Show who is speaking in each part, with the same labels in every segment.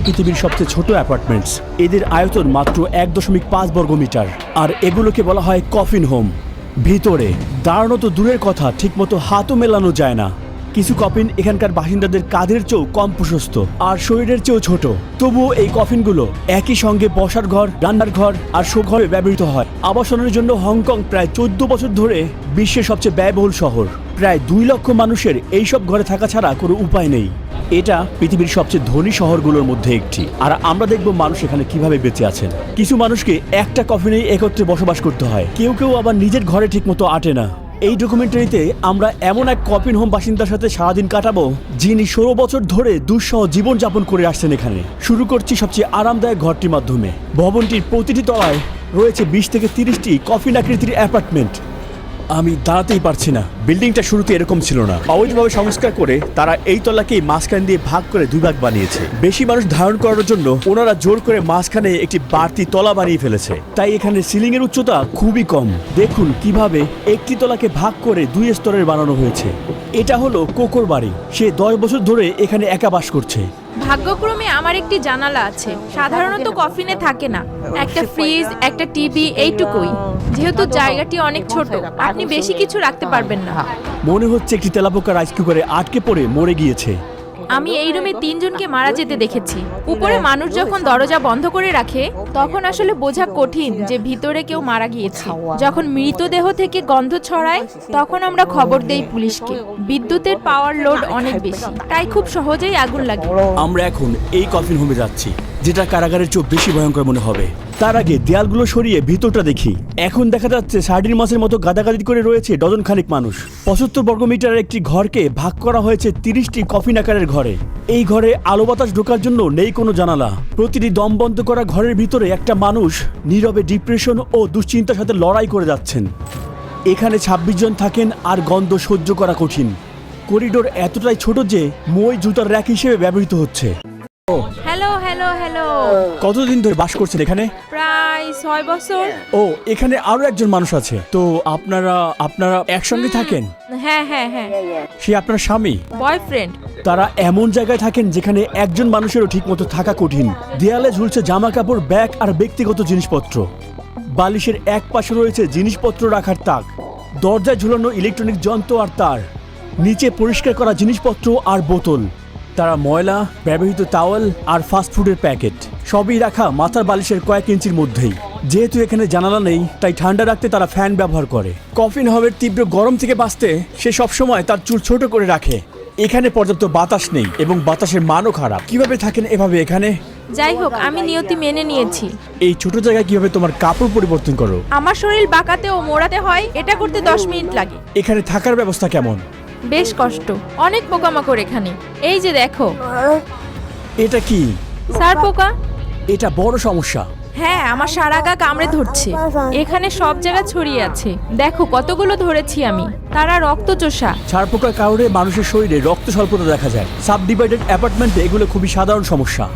Speaker 1: পৃথিবীর সবচেয়ে ছোট অ্যাপার্টমেন্টস। এদের আয়তন মাত্র 1.5 বর্গমিটার। আর এগুলোকে বলা হয় কফিন হোম। ভিতরে দাঁড়ানো তো দূরের কথা, ঠিকমতো হাতও মেলানো যায় না। কিছু কফিন এখানকার বাসিন্দাদের কাঁধের চেয়েও কম প্রশস্ত আর শরীরের চেয়েও ছোট। তবুও এই কফিনগুলো একই সঙ্গে বসার ঘর, রান্নার ঘর আর শোঘরে ব্যবহৃত হয়। আবাসনের জন্য হংকং প্রায় 14 বছর ধরে বিশ্বের সবচেয়ে ব্যয়বহুল শহর। প্রায় 2 লক্ষ মানুষের এইসব ঘরে থাকা ছাড়া কোনো উপায় নেই। এটা পৃথিবীর সবচেয়ে ধনী শহরগুলোর মধ্যে একটি। আর আমরা দেখব মানুষ এখানে কিভাবে বেঁচে আছেন। কিছু মানুষকে একটা কফিনেই একত্রে বসবাস করতে হয়, কেউ কেউ আবার নিজের ঘরে ঠিকমতো আটে না। এই ডকুমেন্টারিতে আমরা এমন এক কফিন হোম বাসিন্দার সাথে সারাদিন কাটাবো, যিনি 16 বছর ধরে দুঃসহ জীবনযাপন করে আসছেন এখানে। শুরু করছি সবচেয়ে আরামদায়ক ঘরটির মাধ্যমে। ভবনটির প্রতিটি তলায় রয়েছে 20 থেকে 30টি কফিন আকৃতির অ্যাপার্টমেন্ট। আমি দাঁড়াতেই পারছি না। বিল্ডিংটা শুরুতে এরকম ছিল না। অবৈধভাবে সংস্কার করে তারা এই তলাকেই মাঝখান দিয়ে ভাগ করে 2 ভাগ বানিয়েছে। বেশি মানুষ ধারণ করার জন্য ওনারা জোর করে মাঝখানে একটি বাড়তি তলা বানিয়ে ফেলেছে। তাই এখানে সিলিং এর উচ্চতা খুবই কম। দেখুন কিভাবে একটি তলাকে ভাগ করে 2 স্তরের বানানো হয়েছে। এটা হলো কোকোর বাড়ি। সে 10 বছর ধরে এখানে একা বাস করছে।
Speaker 2: ভাগ্যক্রমে আমার একটি জানালা আছে। সাধারণত কফিনে থাকে না। একটা ফ্রিজ, একটা টিভি, এইটুকুই। যেহেতু জায়গাটি অনেক ছোট, আপনি বেশি কিছু রাখতে পারবেন না।
Speaker 1: মনে হচ্ছে একটি তেলাপোকা রাইস কুকারে আটকে পড়ে মরে গিয়েছে।
Speaker 2: আমি এই রুমে 3 জনকে মারা যেতে দেখেছি। উপরে মানুষ যখন দরজা বন্ধ করে রাখে, তখন আসলে বোঝা কঠিন যে ভিতরে কেউ মারা গিয়েছে। যখন মৃতদেহ থেকে গন্ধ ছড়ায়, তখন আমরা খবর দেই পুলিশকে। বিদ্যুতের পাওয়ার লোড অনেক বেশি, তাই খুব সহজেই আগুন লাগে।
Speaker 1: আমরা এখন এই কফিন হোমে যাচ্ছি, যেটা কারাগারের চেয়ে বেশি ভয়ঙ্কর মনে হবে। তার আগে দেয়ালগুলো সরিয়ে ভিতরটা দেখি। এখন দেখা যাচ্ছে সার্ডিন মাছের মতো গাদাগাদি করে রয়েছে ডজন খানিক মানুষ। 75 বর্গমিটারের একটি ঘরকে ভাগ করা হয়েছে 30টি কফিন আকারের ঘরে। এই ঘরে আলো বাতাস ঢোকার জন্য নেই কোনো জানালা। প্রতিটি দম বন্ধ করা ঘরের ভিতরে একটা মানুষ নীরবে ডিপ্রেশন ও দুশ্চিন্তার সাথে লড়াই করে যাচ্ছেন। এখানে 26 জন থাকেন আর গন্ধ সহ্য করা কঠিন। করিডোর এতটাই ছোট যে মই জুতার র্যাক হিসেবে ব্যবহৃত হচ্ছে।
Speaker 2: Hello hello hello.
Speaker 1: কতদিন ধরে বাস করছেন এখানে?
Speaker 2: প্রায় 6 বছর।
Speaker 1: ও, এখানে আরো একজন মানুষ আছে। তো আপনারা একসঙ্গে থাকেন?
Speaker 2: হ্যাঁ হ্যাঁ হ্যাঁ।
Speaker 1: সে আপনার স্বামী?
Speaker 2: বয়ফ্রেন্ড।
Speaker 1: তারা এমন জায়গায় থাকেন যেখানে একজন মানুষেরও ঠিকমতো থাকা কঠিন। দেয়ালে ঝুলছে জামা কাপড়, ব্যাগ আর ব্যক্তিগত জিনিসপত্র। বালিশের এক পাশে রয়েছে জিনিসপত্র রাখার তাক। দরজায় ঝুলানো ইলেকট্রনিক যন্ত্র আর তার। নিচে পরিষ্কার করা জিনিসপত্র আর বোতল। তারা ময়লা, ব্যবহৃত টাওয়েল আর ফাস্টফুডের প্যাকেট সবই রাখা মাথার বালিশের কয়েক ইঞ্চির মধ্যেই। যেহেতু এখানে জানালা নেই, তাই ঠান্ডা রাখতে তারা ফ্যান ব্যবহার করে। কফিন হোমের তীব্র গরম থেকে বাঁচতে সে সবসময় তার চুল ছোট করে রাখে। এখানে পর্যাপ্ত বাতাস নেই এবং বাতাসের মানও খারাপ। কিভাবে থাকেন এভাবে এখানে?
Speaker 2: যাই হোক, আমি নিয়তি মেনে নিয়েছি।
Speaker 1: এই ছোট জায়গায় কিভাবে তোমার কাপড় পরিবর্তন করো?
Speaker 2: আমার শরীর বাঁকাতে ও মোড়াতে হয়, এটা করতে 10 মিনিট লাগে।
Speaker 1: এখানে থাকার ব্যবস্থা কেমন?
Speaker 2: বেশ কষ্ট, অনেক পোকামাকড় এখানে। এই যে দেখো।
Speaker 1: এটা কি?
Speaker 2: স্যার পোকা।
Speaker 1: এটা বড় সমস্যা।
Speaker 2: হ্যাঁ, আমার সারা গা কামড়ে ধরছে। এখানে সব জায়গা ছড়িয়ে আছে। দেখো কতগুলো ধরেছি আমি। তারা রক্তচোষা।
Speaker 1: ছারপোকার কারণে মানুষের শরীরে রক্ত স্বল্পতা দেখা যায়। সাবডিভাইডেড অ্যাপার্টমেন্টে এগুলো খুবই সাধারণ সমস্যা।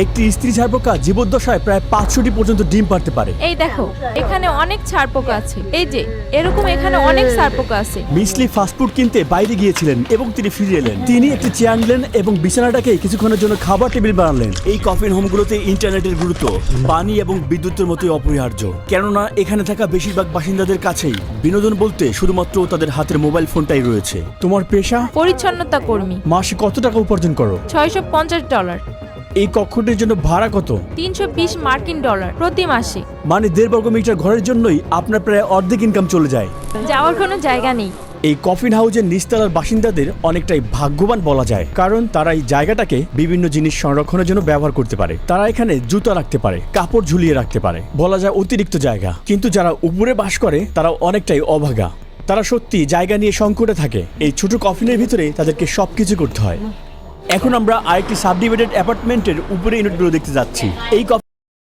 Speaker 1: একটি স্ত্রী ছারপোকা জীবদ্দশায় প্রায় 500টি পর্যন্ত ডিম পারতে পারে।
Speaker 2: এই দেখো, এখানে অনেক ছারপোকা আছে। এই যে এরকম এখানে অনেক ছারপোকা আছে।
Speaker 1: মিসলি ফাস্টফুড কিনতে বাইরে গিয়েছিলেন এবং তিনি ফিরে এলেন। তিনি একটি চেয়ার আনলেন এবং বিছানাটাকে কিছুক্ষণের জন্য খাবার টেবিল বানালেন। এই কফিন হোমগুলোতে ইন্টারনেটের গুরুত্ব পানি এবং বিদ্যুতের মতোই অপরিহার্য। কেননা এখানে থাকা বেশিরভাগ বাসিন্দাদের কাছেই বিনোদন বলতে শুধুমাত্র তাদের হাতের মোবাইল ফোনটাই রয়েছে। তোমার পেশা?
Speaker 2: পরিচ্ছন্নতা কর্মী।
Speaker 1: মাসে কত টাকা উপার্জন করো?
Speaker 2: $650।
Speaker 1: এই কক্ষটির জন্য ভাড়া কত?
Speaker 2: $320 মার্কিন প্রতি মাসে।
Speaker 1: মানে 1.5 বর্গমিটার ঘরের জন্যই আপনার প্রায় অর্ধেক ইনকাম চলে যায়।
Speaker 2: যাওয়ার কোনো জায়গা নেই।
Speaker 1: এই কফিন হাউজের নিচতলার বাসিন্দাদের অনেকটাই ভাগ্যবান বলা যায়, কারণ তারা এই জায়গাটাকে বিভিন্ন জিনিস সংরক্ষণের জন্য ব্যবহার করতে পারে। তারা এখানে জুতা রাখতে পারে, কাপড় ঝুলিয়ে রাখতে পারে, বলা যায় অতিরিক্ত জায়গা। কিন্তু যারা উপরে বাস করে তারা অনেকটাই অভাগা। তারা সত্যি জায়গা নিয়ে সংকটে থাকে। এই ছোট কফিনের ভিতরে তাদেরকে সবকিছু করতে হয়। এখন আমরা আরেকটি সাবডিভাইডেড অ্যাপার্টমেন্টের উপরে ইউনিটগুলো দেখতে যাচ্ছি। এই